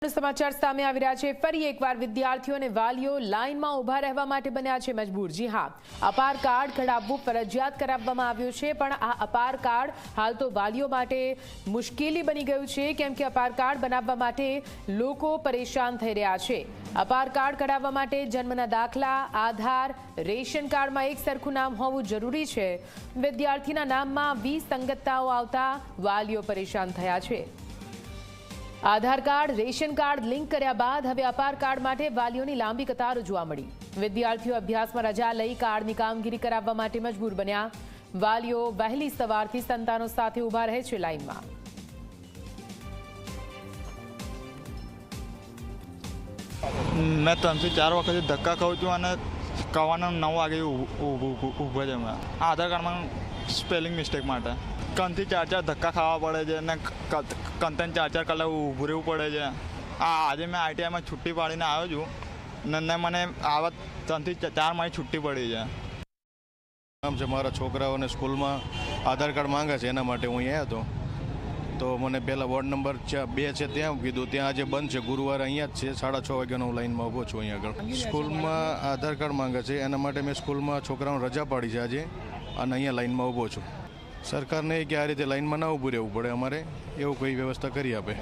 समाचार सामे આવી રહ્યા છે। ફરી એકવાર વિદ્યાર્થીઓ અને વાલીઓ લાઇનમાં ઊભા રહેવા માટે બન્યા છે મજબૂર। જી હા, અપાર કાર્ડ કઢાવવું ફરજિયાત કરાવવામાં આવ્યું છે, પણ આ અપાર કાર્ડ હાલ તો વાલીઓ માટે મુશ્કેલી બની ગયું છે, કેમ કે અપાર કાર્ડ બનાવવા માટે લોકો પરેશાન થઈ રહ્યા છે। અપાર કાર્ડ કઢાવવા માટે જન્મના દાખલા, આધાર, રેશન કાર્ડમાં એક સરખું નામ હોવું જરૂરી છે। વિદ્યાર્થીના નામમાં વિસંગતતાઓ આવતા વાલીઓ પરેશાન થયા છે। आधार कार्ड, रेशन कार्ड लिंक કર્યા બાદ હવે અપાર કાર્ડ માટે વાલીઓની લાંબી કતારો જોવા મળી। વિદ્યાર્થીઓ અભ્યાસમાં રજા લઈ કાર્ડની કામગીરી કરાવવા માટે મજબૂર બન્યા। વાલીઓ વહેલી સવારથી સંતાનો સાથે ઊભા રહે છે લાઇનમાં। मैं 3 થી 4 વખત ધક્કા ખાઉં છું અને કવાના 9 વાગે ઊભો છે। મેં આધાર કાર્ડમાં સ્પેલિંગ મિસ્ટેક માટે 3 થી 4 ધક્કા ખાવા પડે છે અને 3-4 કલાક ઊભું રહેવું પડે છે। આજે મેં આઈટીઆઈમાં છુટ્ટી પાડીને આવ્યો છું ને મને આવા 3 થી 4 મારી છુટ્ટી પડી છે। નામ છે મારા છોકરાઓને સ્કૂલમાં આધાર કાર્ડ માંગે છે, એના માટે હું અહીંયા હતો। તો મને પહેલાં વોર્ડ નંબર 2 છે ત્યાં કીધું, ત્યાં આજે બંધ છે, ગુરુવારે અહીંયા જ છે। 6:30 વાગ્યાનો હું લાઈનમાં ઊભો છું અહીંયા આગળ। સ્કૂલમાં આધાર કાર્ડ માંગે છે, એના માટે મેં સ્કૂલમાં છોકરાઓને રજા પાડી છે આજે, અને અહીંયા લાઈનમાં ઊભો છું। સરકારને કે આ રીતે લાઈનમાં ના ઊભું રહેવું પડે, અમારે એવું કોઈ વ્યવસ્થા કરી આપે।